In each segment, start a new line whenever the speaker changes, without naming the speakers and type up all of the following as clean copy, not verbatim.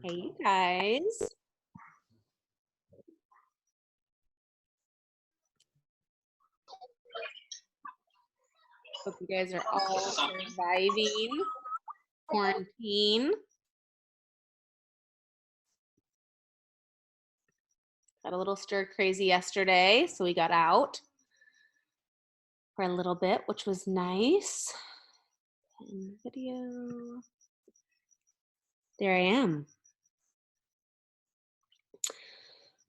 Hey, you guys. Hope you guys are all surviving quarantine. Got a little stir crazy yesterday, so we got out for a little bit, which was nice. Video. There I am.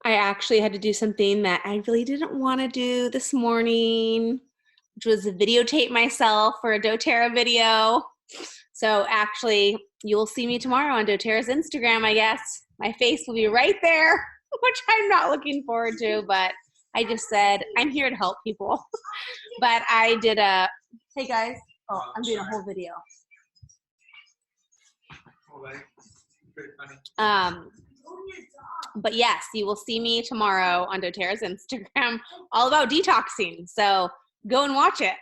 I actually had to do something that I really didn't want to do this morning, which was videotape myself for a doTERRA video. So actually, you'll see me tomorrow on doTERRA's Instagram, I guess. My face will be right there, which I'm not looking forward to, but I just said, I'm here to help people. But I did a, hey guys, oh, I'm doing a whole video. But yes, you will see me tomorrow on doTERRA's Instagram, all about detoxing. So go and watch it.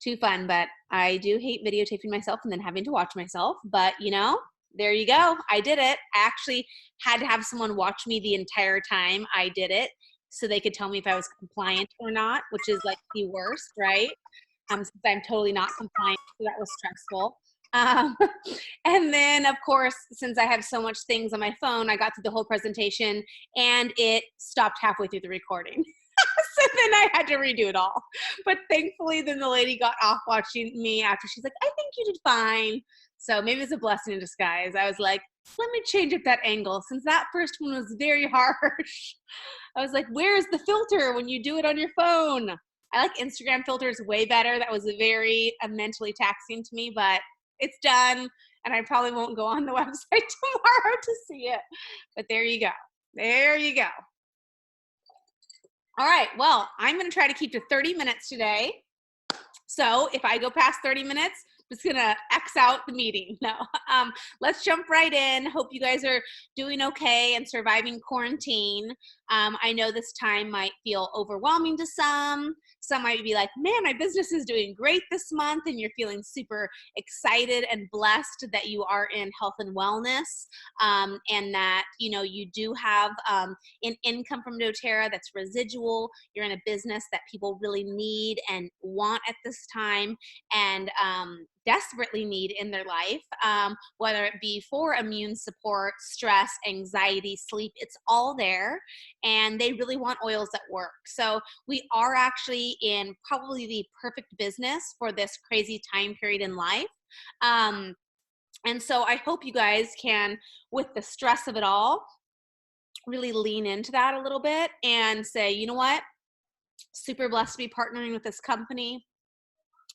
Too fun, but I do hate videotaping myself and then having to watch myself. But you know, there you go. I did it. I actually had to have someone watch me the entire time I did it so they could tell me if I was compliant or not, which is like the worst, right? Since I'm totally not compliant, so that was stressful. And then, of course, since I have so much things on my phone, I got through the whole presentation and it stopped halfway through the recording. So then I had to redo it all. But thankfully, then the lady got off watching me after. She's like, I think you did fine. So maybe it's a blessing in disguise. I was like, let me change up that angle since that first one was very harsh. I was like, where's the filter when you do it on your phone? I like Instagram filters way better. That was very mentally taxing to me, but it's done. And I probably won't go on the website tomorrow to see it. But there you go. There you go. All right, well, I'm gonna try to keep to 30 minutes today. So if I go past 30 minutes, I'm just gonna X out the meeting. No, let's jump right in. Hope you guys are doing okay and surviving quarantine. I know this time might feel overwhelming to some. Some might be like, man, my business is doing great this month, and you're feeling super excited and blessed that you are in health and wellness, and that you know you do have an income from doTERRA that's residual. You're in a business that people really need and want at this time, and desperately need in their life, whether it be for immune support, stress, anxiety, sleep. It's all there, and they really want oils that work. So we are actually in probably the perfect business for this crazy time period in life. And so I hope you guys can, with the stress of it all, really lean into that a little bit and say, you know what? Super blessed to be partnering with this company.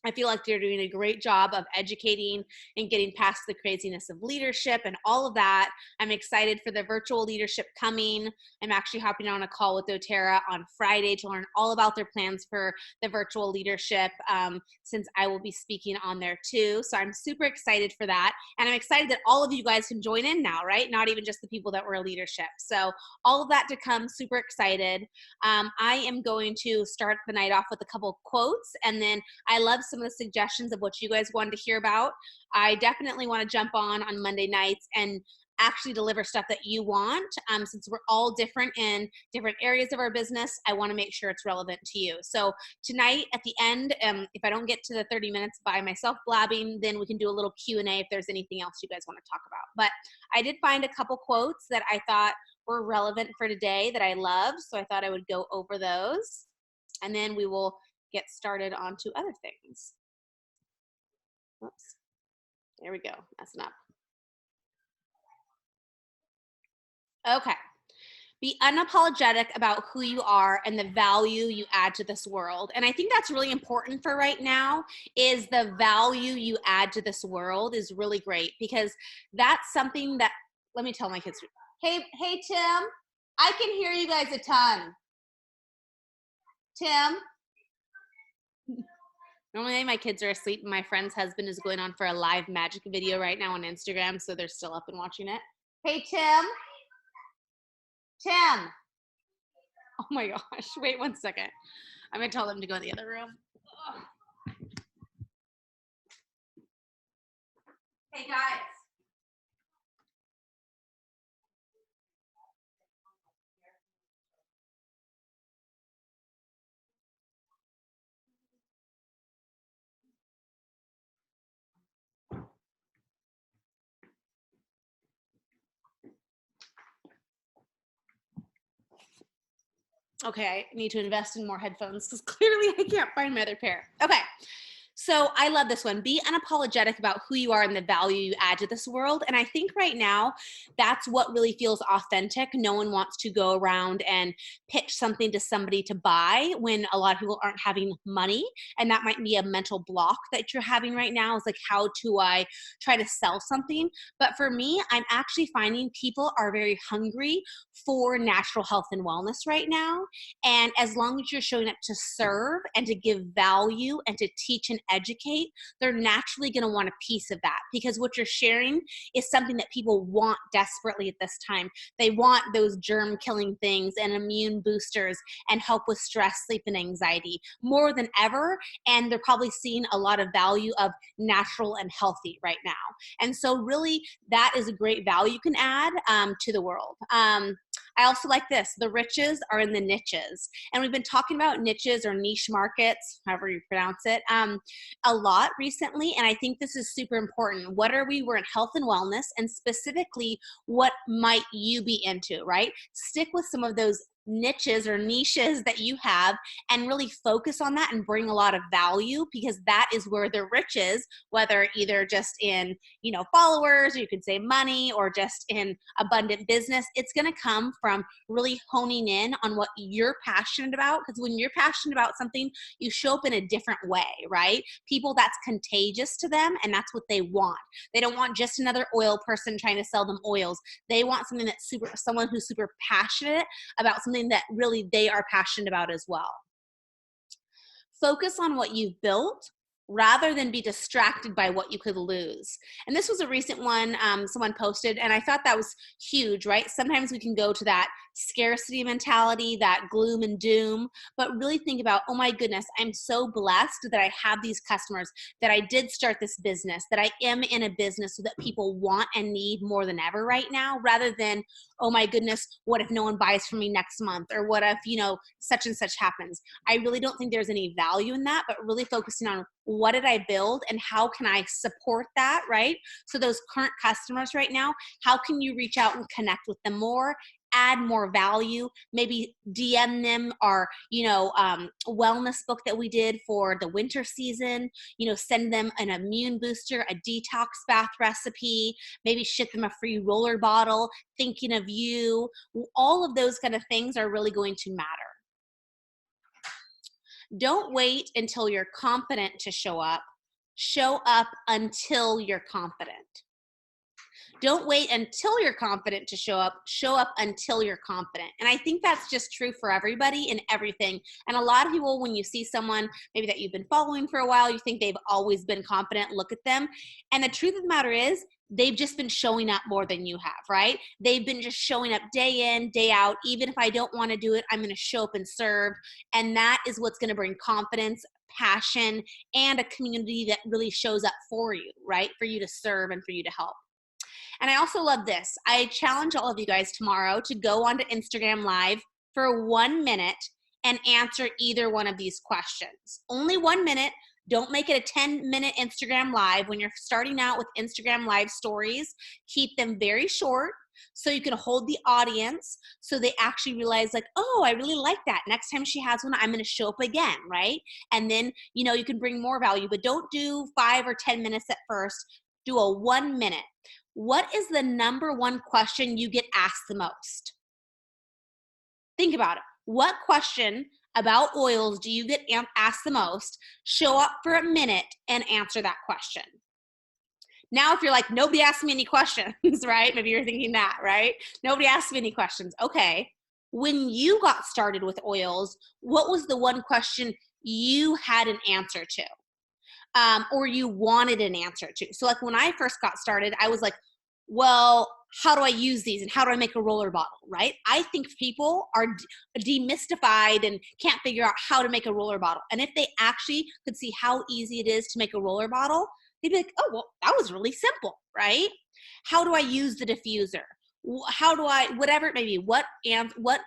I feel like they're doing a great job of educating and getting past the craziness of leadership and all of that. I'm excited for the virtual leadership coming. I'm actually hopping on a call with doTERRA on Friday to learn all about their plans for the virtual leadership, since I will be speaking on there too. So I'm super excited for that. And I'm excited that all of you guys can join in now, right? Not even just the people that were leadership. So all of that to come, super excited. I am going to start the night off with a couple quotes, and then I love some of the suggestions of what you guys wanted to hear about. I definitely want to jump on Monday nights and actually deliver stuff that you want. Since we're all different in different areas of our business, I want to make sure it's relevant to you. So tonight at the end, if I don't get to the 30 minutes by myself blabbing, then we can do a little Q&A if there's anything else you guys want to talk about. But I did find a couple quotes that I thought were relevant for today that I love, so I thought I would go over those, and then we will get started on to other things. Oops, there we go, messing up. Okay, be unapologetic about who you are and the value you add to this world. And I think that's really important for right now, is the value you add to this world is really great, because that's something that, let me tell my kids, hey Tim, I can hear you guys a ton. Tim? Normally my kids are asleep and my friend's husband is going on for a live magic video right now on Instagram, so they're still up and watching it. Hey, Tim? Tim? Oh my gosh, wait 1 second. I'm gonna tell them to go in the other room. Ugh. Hey guys. Okay, I need to invest in more headphones because clearly I can't find my other pair. Okay. So I love this one. Be unapologetic about who you are and the value you add to this world. And I think right now, that's what really feels authentic. No one wants to go around and pitch something to somebody to buy when a lot of people aren't having money. And that might be a mental block that you're having right now is like, how do I try to sell something? But for me, I'm actually finding people are very hungry for natural health and wellness right now. And as long as you're showing up to serve and to give value and to teach and educate, they're naturally going to want a piece of that because what you're sharing is something that people want desperately at this time. They want those germ killing things and immune boosters and help with stress, sleep, and anxiety more than ever. And they're probably seeing a lot of value of natural and healthy right now. And so really that is a great value you can add to the world. I also like this. The riches are in the niches. And we've been talking about niches or niche markets, however you pronounce it, a lot recently. And I think this is super important. What are we? We're in health and wellness, and specifically, what might you be into, right? Stick with some of those niches or niches that you have and really focus on that and bring a lot of value because that is where the riches, whether either just in, followers, or you could say money, or just in abundant business, it's going to come from really honing in on what you're passionate about. Because when you're passionate about something, you show up in a different way, right? People, that's contagious to them, and that's what they want. They don't want just another oil person trying to sell them oils. They want something that's someone who's super passionate about something that really they are passionate about as well. Focus on what you've built rather than be distracted by what you could lose. And this was a recent one someone posted, and I thought that was huge, right? Sometimes we can go to that scarcity mentality, that gloom and doom, but really think about, oh my goodness, I'm so blessed that I have these customers, that I did start this business, that I am in a business so that people want and need more than ever right now, rather than, oh my goodness, what if no one buys from me next month? Or what if, such and such happens? I really don't think there's any value in that, but really focusing on what did I build and how can I support that, right? So those current customers right now, how can you reach out and connect with them more, add more value, maybe DM them our, wellness book that we did for the winter season, send them an immune booster, a detox bath recipe, maybe ship them a free roller bottle, thinking of you. All of those kind of things are really going to matter. Don't wait until you're confident to show up. Show up until you're confident. Don't wait until you're confident to show up. Show up until you're confident. And I think that's just true for everybody and everything. And a lot of people, when you see someone maybe that you've been following for a while, you think they've always been confident, look at them. And the truth of the matter is, they've just been showing up more than you have, right? They've been just showing up day in, day out. Even if I don't want to do it, I'm going to show up and serve. And that is what's going to bring confidence, passion, and a community that really shows up for you, right? For you to serve and for you to help. And I also love this. I challenge all of you guys tomorrow to go onto Instagram Live for 1 minute and answer either one of these questions. Only 1 minute. Don't make it a 10-minute Instagram Live. When you're starting out with Instagram Live stories, keep them very short so you can hold the audience so they actually realize like, oh, I really like that. Next time she has one, I'm going to show up again, right? And then, you can bring more value, but don't do 5 or 10 minutes at first. Do a 1 minute. What is the number one question you get asked the most? Think about it. What question about oils do you get asked the most? Show up for a minute and answer that question. Now, if you're like, nobody asked me any questions, right? Maybe you're thinking that, right? Nobody asked me any questions. Okay. When you got started with oils, what was the one question you had an answer to? Or you wanted an answer to? So like when I first got started, I was like, well, how do I use these and how do I make a roller bottle, right? I think people are demystified and can't figure out how to make a roller bottle. And if they actually could see how easy it is to make a roller bottle, they'd be like, oh, well, that was really simple, right? How do I use the diffuser? How do I, whatever it may be, what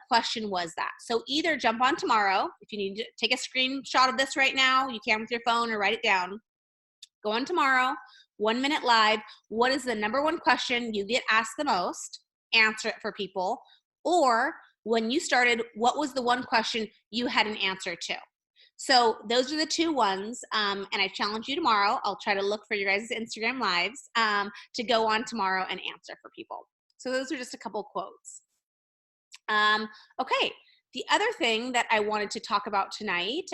question was that? So either jump on tomorrow, if you need to take a screenshot of this right now, you can with your phone or write it down. Go on tomorrow, 1 minute live. What is the number one question you get asked the most? Answer it for people. Or when you started, what was the one question you had an answer to? So those are the two ones. And I challenge you tomorrow. I'll try to look for your guys' Instagram lives to go on tomorrow and answer for people. So those are just a couple quotes. Okay. The other thing that I wanted to talk about tonight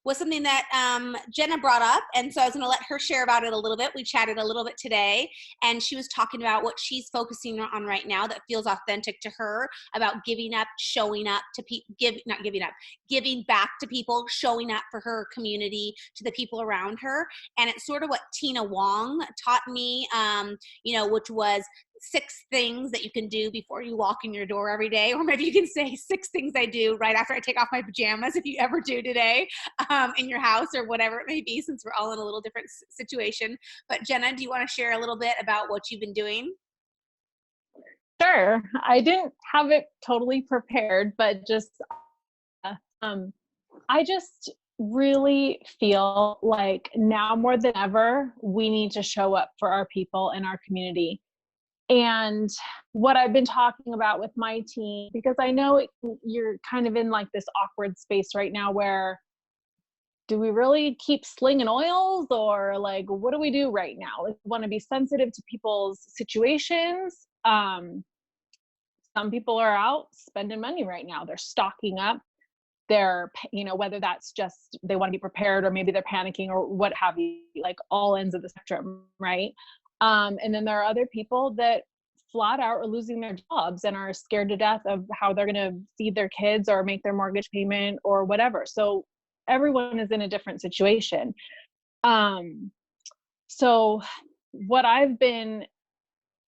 was something that Jenna brought up. And so I was going to let her share about it a little bit. We chatted a little bit today, and she was talking about what she's focusing on right now that feels authentic to her, about giving up, showing up to people, giving back to people, showing up for her community, to the people around her. And it's sort of what Tina Wong taught me, which was 6 things that you can do before you walk in your door every day. Or maybe you can say 6 things I do right after I take off my pajamas, if you ever do today, in your house or whatever it may be, since we're all in a little different situation. But Jenna, do you want to share a little bit about what you've been doing?
Sure. I didn't have it totally prepared, but just, I just really feel like now more than ever, we need to show up for our people in our community. And what I've been talking about with my team, because I know you're kind of in like this awkward space right now where, do we really keep slinging oils, or like, what do we do right now? Like, we want to be sensitive to people's situations. Some people are out spending money right now. They're stocking up. They're, whether that's just they want to be prepared, or maybe they're panicking, or what have you, like all ends of the spectrum, right? And then there are other people that flat out are losing their jobs and are scared to death of how they're going to feed their kids or make their mortgage payment or whatever. So everyone is in a different situation. So what I've been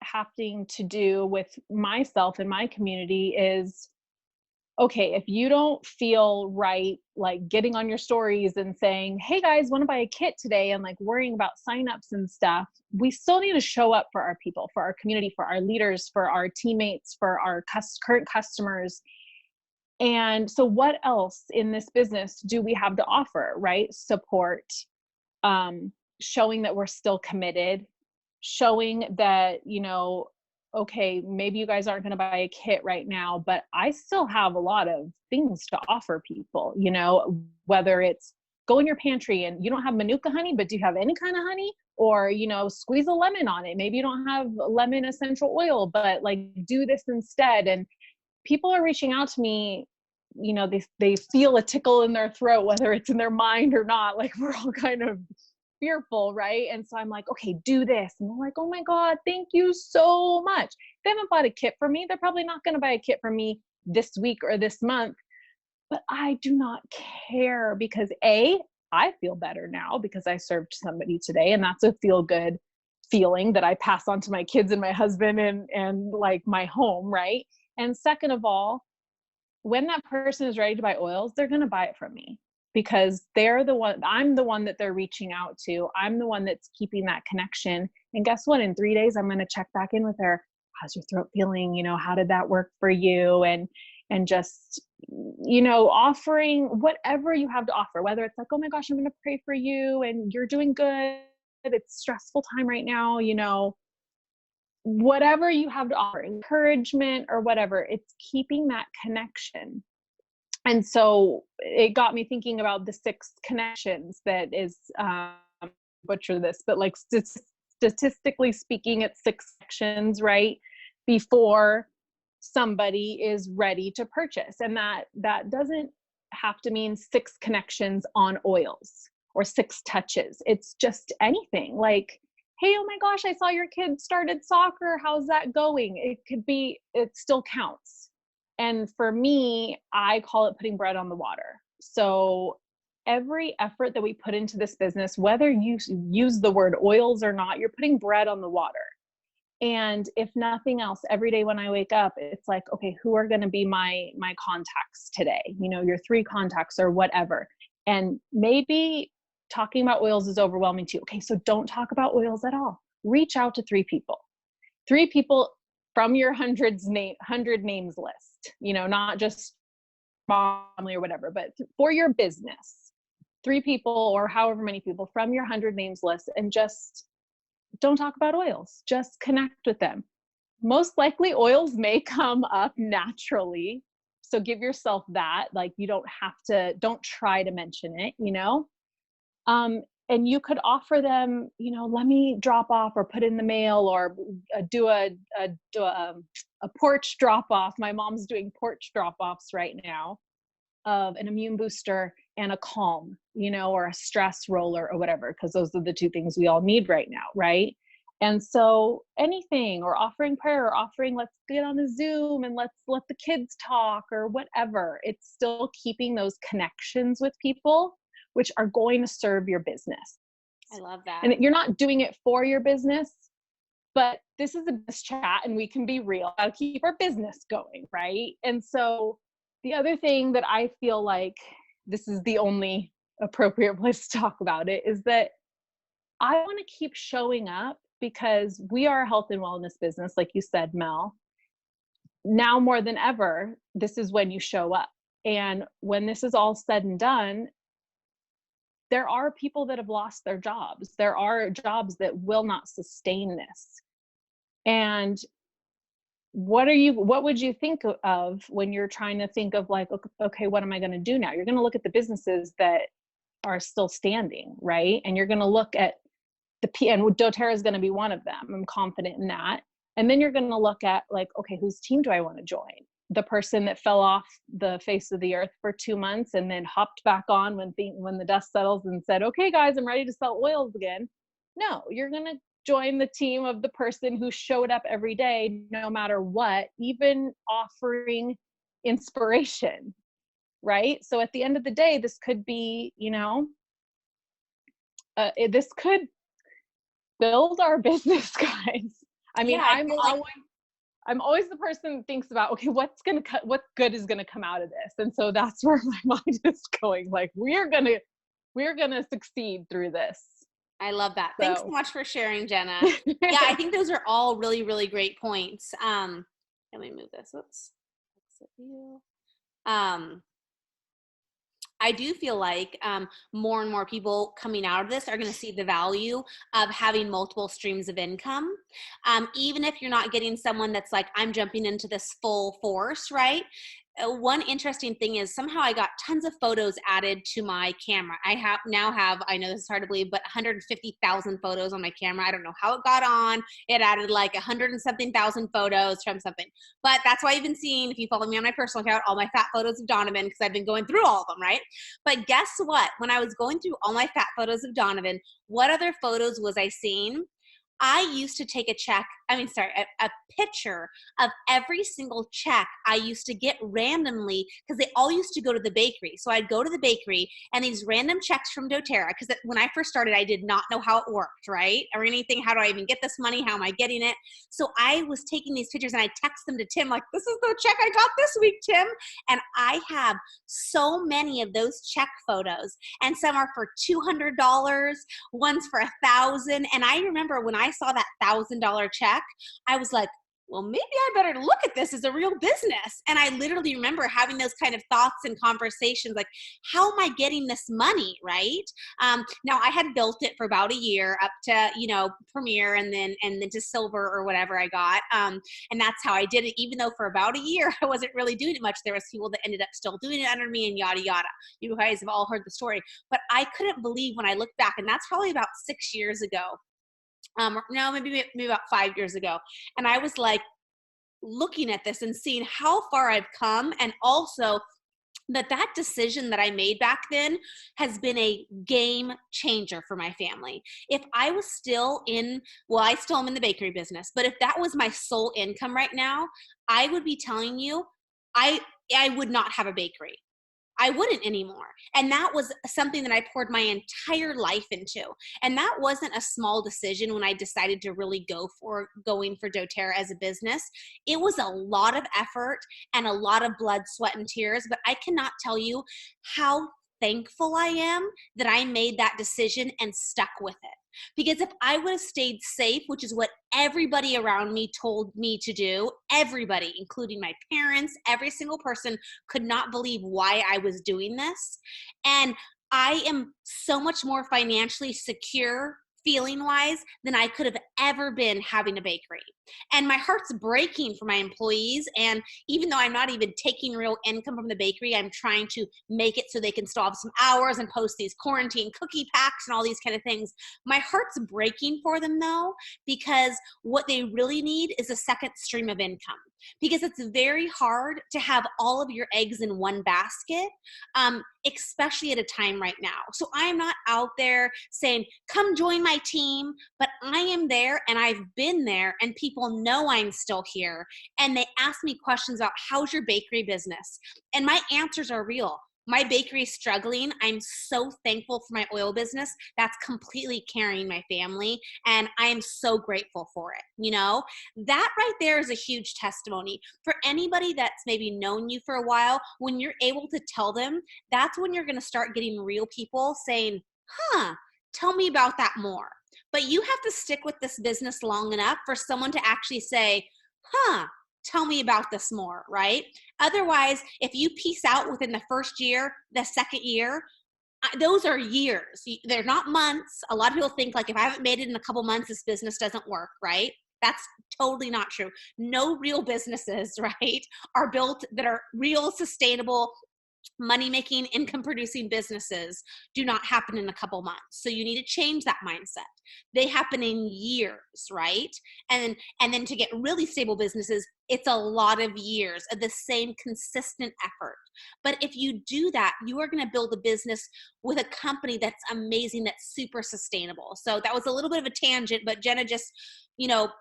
having to do with myself and my community is, okay, if you don't feel right, like getting on your stories and saying, hey guys, want to buy a kit today, and like worrying about signups and stuff, we still need to show up for our people, for our community, for our leaders, for our teammates, for our current customers. And so what else in this business do we have to offer, right? Support, showing that we're still committed, showing that, okay, maybe you guys aren't going to buy a kit right now, but I still have a lot of things to offer people, whether it's go in your pantry and you don't have Manuka honey, but do you have any kind of honey? Or, squeeze a lemon on it. Maybe you don't have lemon essential oil, but like do this instead. And people are reaching out to me, they feel a tickle in their throat, whether it's in their mind or not. Like, we're all kind of fearful, right? And so I'm like, okay, do this. And they're like, oh my God, thank you so much. They haven't bought a kit for me. They're probably not going to buy a kit for me this week or this month, but I do not care, because I feel better now because I served somebody today, and that's a feel good feeling that I pass on to my kids and my husband and like my home, right? And second of all, when that person is ready to buy oils, they're going to buy it from me, because I'm the one that they're reaching out to. I'm the one that's keeping that connection. And guess what? In 3 days, I'm going to check back in with her. How's your throat feeling? How did that work for you? And just, offering whatever you have to offer, whether it's like, oh my gosh, I'm going to pray for you and you're doing good. It's a stressful time right now, whatever you have to offer, encouragement or whatever, it's keeping that connection. And so it got me thinking about the 6 connections that is, butcher this, but like statistically speaking, it's 6 sections, right? Before somebody is ready to purchase. And that doesn't have to mean 6 connections on oils or 6 touches. It's just anything like, hey, oh my gosh, I saw your kid started soccer. How's that going? It still counts. And for me, I call it putting bread on the water. So every effort that we put into this business, whether you use the word oils or not, you're putting bread on the water. And if nothing else, every day when I wake up, it's like, okay, who are going to be my contacts today? Your 3 contacts or whatever. And maybe talking about oils is overwhelming to you. Okay, so don't talk about oils at all. Reach out to 3 people from your 100 names list, not just family or whatever, but for your business, 3 people or however many people from your 100 names list, and just don't talk about oils. Just connect with them. Most likely oils may come up naturally. So give yourself that, like, you don't try to mention it, and you could offer them, let me drop off or put in the mail, or do a porch drop off. My mom's doing porch drop offs right now of an immune booster and a calm, or a stress roller or whatever, because those are the 2 things we all need right now, right? And so anything, or offering prayer, or offering, let's get on a Zoom and let's let the kids talk, or whatever. It's still keeping those connections with people, which are going to serve your business.
I love that.
And you're not doing it for your business, but this is a business chat and we can be real. Gotta keep our business going, right? And so the other thing that I feel like this is the only appropriate place to talk about it is that I want to keep showing up, because we are a health and wellness business, like you said, Mel. Now more than ever, this is when you show up. And when this is all said and done, there are people that have lost their jobs. There are jobs that will not sustain this. And what would you think of when you're trying to think of, like, okay, what am I going to do now? You're going to look at the businesses that are still standing, right? And you're going to look at and doTERRA is going to be one of them. I'm confident in that. And then you're going to look at, like, okay, whose team do I want to join? The person that fell off the face of the earth for 2 months and then hopped back on when the dust settles and said, okay, guys, I'm ready to sell oils again. No, you're going to join the team of the person who showed up every day, no matter what, even offering inspiration, right? So at the end of the day, this could be, this could build our business, guys. I mean,
Yeah,
I'm always the person that thinks about, okay, what good is gonna come out of this? And so that's where my mind is going. Like, we're gonna succeed through this.
I love that. Thanks so much for sharing, Jenna. Yeah, I think those are all really, really great points. Let me move this. Oops. Exit view. I do feel like more and more people coming out of this are going to see the value of having multiple streams of income. Even if you're not getting someone that's like, I'm jumping into this full force, right? One interesting thing is somehow I got tons of photos added to my camera. I now have, I know this is hard to believe, but 150,000 photos on my camera. I don't know how it got on. It added like 100 and something thousand photos from something. But that's why you've been seeing, if you follow me on my personal account, all my fat photos of Donovan, because I've been going through all of them, right? But guess what? When I was going through all my fat photos of Donovan, what other photos was I seeing? I used to take a picture of every single check I used to get randomly, because they all used to go to the bakery. So I'd go to the bakery and these random checks from doTERRA, because when I first started, I did not know how it worked, right? Or anything. How do I even get this money? How am I getting it? So I was taking these pictures and I text them to Tim, like, this is the check I got this week, Tim. And I have so many of those check photos, and some are for $200, one's for $1,000. And I remember when I saw that $1,000 check, I was like, well, maybe I better look at this as a real business. And I literally remember having those kind of thoughts and conversations, like, how am I getting this money, right? Now I had built it for about a year up to, Premier and then to Silver or whatever I got. And that's how I did it. Even though for about a year, I wasn't really doing it much. There was people that ended up still doing it under me and yada, yada. You guys have all heard the story, but I couldn't believe when I looked back, and that's probably about 6 years ago. No, maybe about 5 years ago. And I was like looking at this and seeing how far I've come, and also that decision that I made back then has been a game changer for my family. If I was still I still am in the bakery business, but if that was my sole income right now, I would be telling you, I would not have a bakery. I wouldn't anymore. And that was something that I poured my entire life into. And that wasn't a small decision when I decided to really going for doTERRA as a business. It was a lot of effort and a lot of blood, sweat, and tears, but I cannot tell you how thankful I am that I made that decision and stuck with it. Because if I would have stayed safe, which is what everybody around me told me to do, everybody, including my parents, every single person could not believe why I was doing this. And I am so much more financially secure feeling wise than I could have ever been having a bakery. And my heart's breaking for my employees. And even though I'm not even taking real income from the bakery, I'm trying to make it so they can still have some hours and post these quarantine cookie packs and all these kind of things. My heart's breaking for them though, because what they really need is a second stream of income. Because it's very hard to have all of your eggs in one basket, especially at a time right now. So I am not out there saying, come join my team, but I am there and I've been there and people know I'm still here. And they ask me questions about how's your bakery business? And my answers are real. My bakery is struggling. I'm so thankful for my oil business. That's completely carrying my family. And I am so grateful for it. You know, that right there is a huge testimony for anybody that's maybe known you for a while. When you're able to tell them, that's when you're going to start getting real people saying, tell me about that more. But you have to stick with this business long enough for someone to actually say, tell me about this more, right? Otherwise, if you piece out within the first year, the second year, those are years. They're not months. A lot of people think like if I haven't made it in a couple months, this business doesn't work, right? That's totally not true. No real businesses, right, are built that are real, sustainable, money-making, income-producing businesses do not happen in a couple months. So you need to change that mindset. They happen in years, right? And then to get really stable businesses, it's a lot of years of the same consistent effort. But if you do that, you are going to build a business with a company that's amazing, that's super sustainable. So that was a little bit of a tangent, but Jenna just,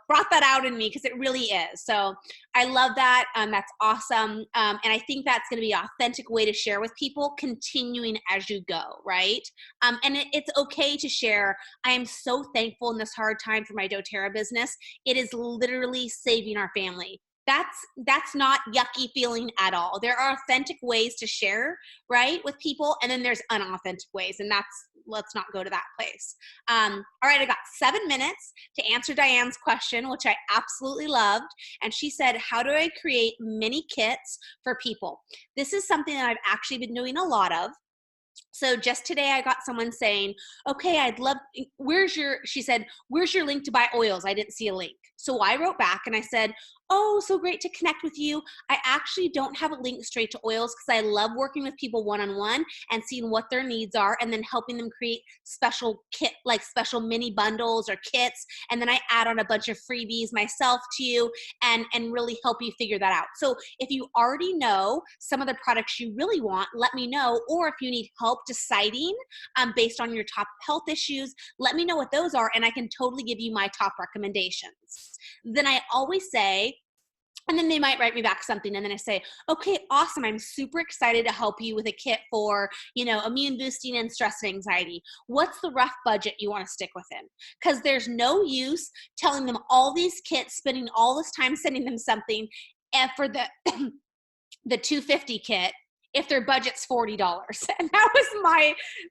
brought that out in me because it really is. So I love that. That's awesome. And I think that's going to be an authentic way to share with people, continuing as you go, right? And it's okay to share. I am so thankful in this hard time for my doTERRA business. It is literally saving our family. That's not yucky feeling at all. There are authentic ways to share, right, with people, and then there's unauthentic ways, and let's not go to that place. All right, I got 7 minutes to answer Diane's question, which I absolutely loved. And she said, how do I create mini kits for people? This is something that I've actually been doing a lot of. So just today I got someone saying, okay, she said, where's your link to buy oils? I didn't see a link. So I wrote back and I said, oh, so great to connect with you. I actually don't have a link straight to oils because I love working with people one-on-one and seeing what their needs are and then helping them create special mini bundles or kits. And then I add on a bunch of freebies myself to you and really help you figure that out. So if you already know some of the products you really want, let me know. Or if you need help deciding based on your top health issues, let me know what those are and I can totally give you my top recommendations. Then I always say, and then they might write me back something and then I say, okay, awesome. I'm super excited to help you with a kit for, immune boosting and stress and anxiety. What's the rough budget you want to stick within? Because there's no use telling them all these kits, spending all this time sending them something and for the the 250 kit if their budget's $40. And that was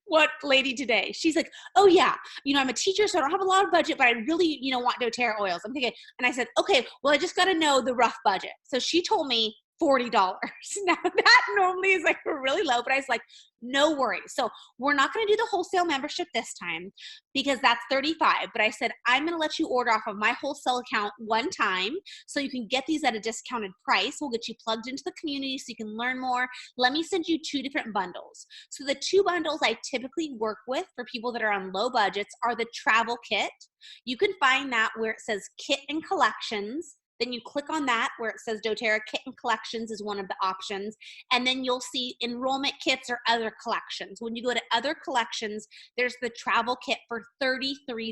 what lady today. She's like, oh yeah, I'm a teacher, so I don't have a lot of budget, but I really, want doTERRA oils. I'm thinking, and I said, okay, well, I just got to know the rough budget. So she told me $40. Now that normally is like really low, but I was like, no worries. So we're not going to do the wholesale membership this time because that's $35. But I said, I'm going to let you order off of my wholesale account one time so you can get these at a discounted price. We'll get you plugged into the community so you can learn more. Let me send you 2 different bundles. So the 2 bundles I typically work with for people that are on low budgets are the travel kit. You can find that where it says kit and collections. Then you click on that where it says doTERRA Kit and Collections is one of the options. And then you'll see enrollment kits or other collections. When you go to other collections, there's the travel kit for $33.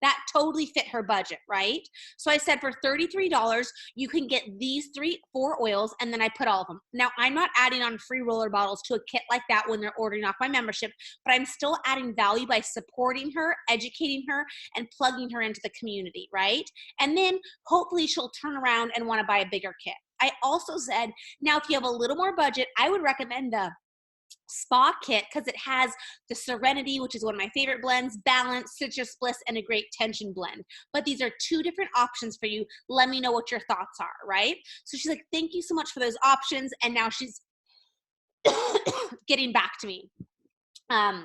That totally fit her budget, right? So I said for $33, you can get these 4 oils, and then I put all of them. Now, I'm not adding on free roller bottles to a kit like that when they're ordering off my membership, but I'm still adding value by supporting her, educating her, and plugging her into the community, right? And then hopefully she'll turn around and want to buy a bigger kit. I also said, now if you have a little more budget, I would recommend the Spa Kit because it has the Serenity, which is one of my favorite blends, Balance, Citrus Bliss, and a great tension blend. But these are 2 different options for you. Let me know what your thoughts are, right? So she's like, thank you so much for those options. And now she's getting back to me on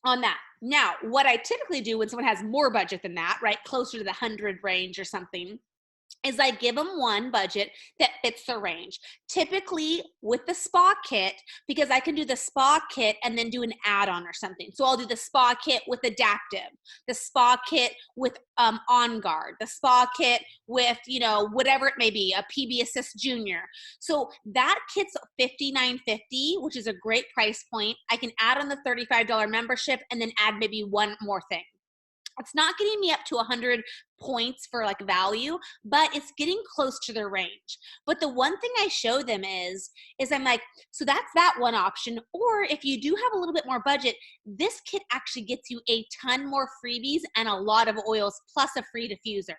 that. Now, what I typically do when someone has more budget than that, right, closer to the 100 range or something, is I give them one budget that fits their range. Typically with the Spa Kit, because I can do the Spa Kit and then do an add-on or something. So I'll do the Spa Kit with Adaptive, the Spa Kit with On Guard, the Spa Kit with, whatever it may be, a PB Assist Junior. So that kit's $59.50, which is a great price point. I can add on the $35 membership and then add maybe one more thing. It's not getting me up to 100 points for like value, but it's getting close to their range. But the one thing I show them is I'm like, so that's that one option. Or if you do have a little bit more budget, this kit actually gets you a ton more freebies and a lot of oils plus a free diffuser.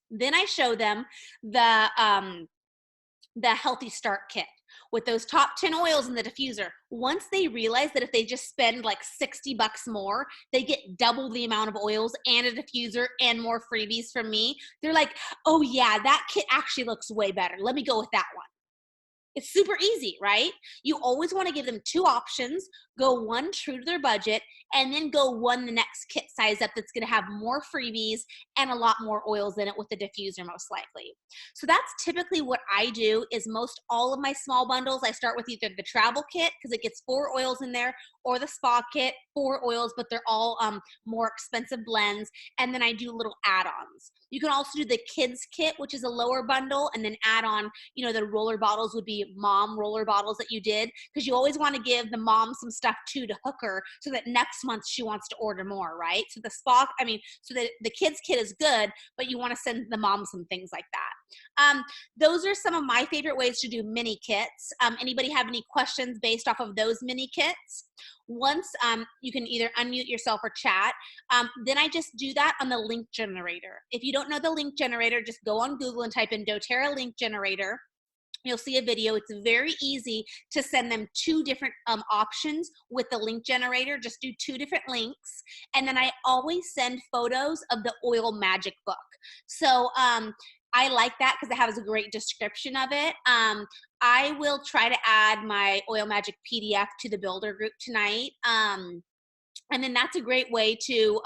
Then I show them the Healthy Start Kit with those top 10 oils in the diffuser. Once they realize that if they just spend like $60 more, they get double the amount of oils and a diffuser and more freebies from me, they're like, oh yeah, that kit actually looks way better. Let me go with that one. It's super easy, right? You always want to give them 2 options, go one true to their budget, and then go one the next kit size up that's going to have more freebies and a lot more oils in it with the diffuser most likely. So that's typically what I do. Is most all of my small bundles, I start with either the travel kit because it gets 4 oils in there, or the Spa Kit, 4 oils, but they're all more expensive blends, and then I do little add-ons. You can also do the kids kit, which is a lower bundle, and then add on, the roller bottles would be mom roller bottles that you did, because you always want to give the mom some stuff too to hook her so that next month she wants to order more, right? So so the kids kit is good, but you want to send the mom some things like that. Those are some of my favorite ways to do mini kits. Anybody have any questions based off of those mini kits? Once you can either unmute yourself or chat, then I just do that on the link generator. If you don't know the link generator, just go on Google and type in doTERRA link generator. You'll see a video. It's very easy to send them 2 different options with the link generator. Just do 2 different links. And then I always send photos of the Oil Magic book. So I like that because it has a great description of it. I will try to add my Oil Magic PDF to the builder group tonight. And then that's a great way to,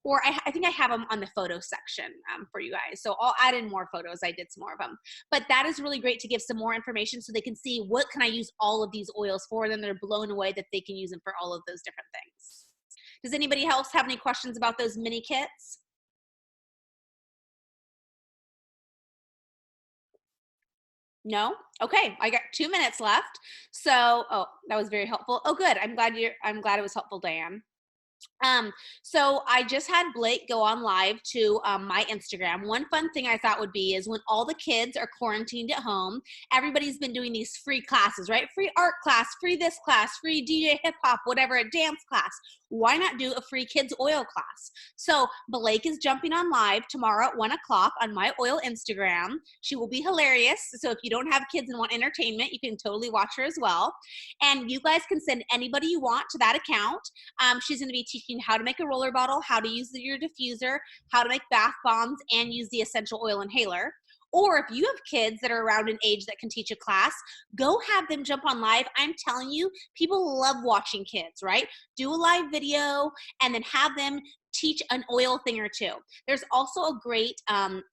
or I think I have them on the photo section for you guys. So I'll add in more photos. I did some more of them. But that is really great to give some more information so they can see what can I use all of these oils for. Then they're blown away that they can use them for all of those different things. Does anybody else have any questions about those mini kits? No? Okay, I got 2 minutes left. So, oh, that was very helpful. Oh, good. I'm glad it was helpful, Diane. So I just had Blake go on live to my Instagram. One fun thing I thought would be is when all the kids are quarantined at home, everybody's been doing these free classes, right? Free art class, free this class, free DJ hip hop, whatever, a dance class. Why not do a free kids oil class? So Blake is jumping on live tomorrow at 1 o'clock on my oil Instagram. She will be hilarious. So if you don't have kids and want entertainment, you can totally watch her as well. And you guys can send anybody you want to that account. She's going to be teaching how to make a roller bottle, how to use your diffuser, how to make bath bombs, and use the essential oil inhaler. Or if you have kids that are around an age that can teach a class, go have them jump on live. I'm telling you, people love watching kids, right? Do a live video and then have them teach an oil thing or 2. There's also a great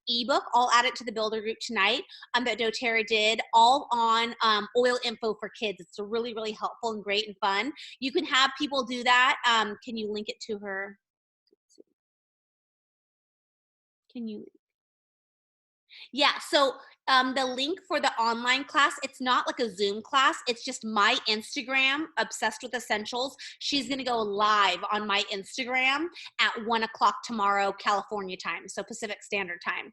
ebook. I'll add it to the builder group tonight that doTERRA did, all on oil info for kids. It's really, really helpful and great and fun. You can have people do that. Can you link it to her? Can you? Yeah, so the link for the online class, it's not like a Zoom class. It's just my Instagram, Obsessed with Essentials. She's going to go live on my Instagram at 1 o'clock tomorrow, California time, so Pacific Standard Time.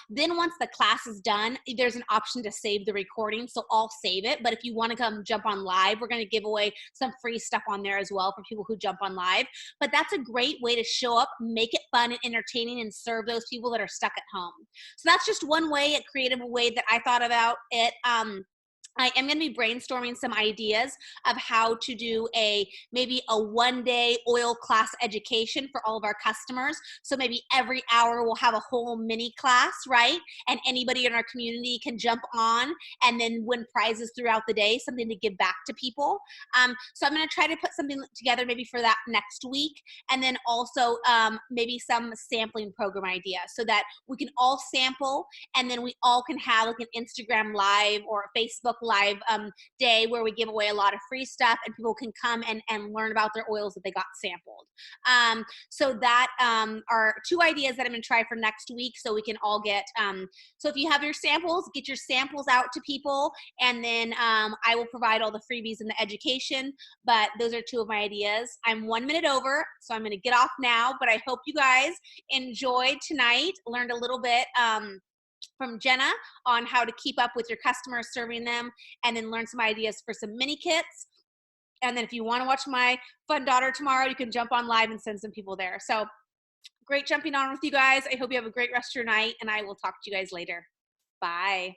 Then once the class is done, there's an option to save the recording, so I'll save it. But if you want to come jump on live, we're going to give away some free stuff on there as well for people who jump on live. But that's a great way to show up, make it fun and entertaining, and serve those people that are stuck at home. So that's just one way, a creative way that I thought about it. I am going to be brainstorming some ideas of how to do maybe a 1-day oil class education for all of our customers. So maybe every hour we'll have a whole mini class, right? And anybody in our community can jump on and then win prizes throughout the day, something to give back to people. So I'm going to try to put something together maybe for that next week, and then also maybe some sampling program idea so that we can all sample, and then we all can have like an Instagram live or a Facebook live day where we give away a lot of free stuff, and people can come and learn about their oils that they got sampled. So that are 2 ideas that I'm going to try for next week, so we can all get, so if you have your samples, get your samples out to people, and then I will provide all the freebies and the education. But those are 2 of my ideas. I'm 1 minute over, so I'm going to get off now, but I hope you guys enjoyed tonight, learned a little bit from Jenna on how to keep up with your customers, serving them, and then learn some ideas for some mini kits. And then if you want to watch my fun daughter tomorrow, you can jump on live and send some people there. So great jumping on with you guys. I hope you have a great rest of your night, and I will talk to you guys later. Bye.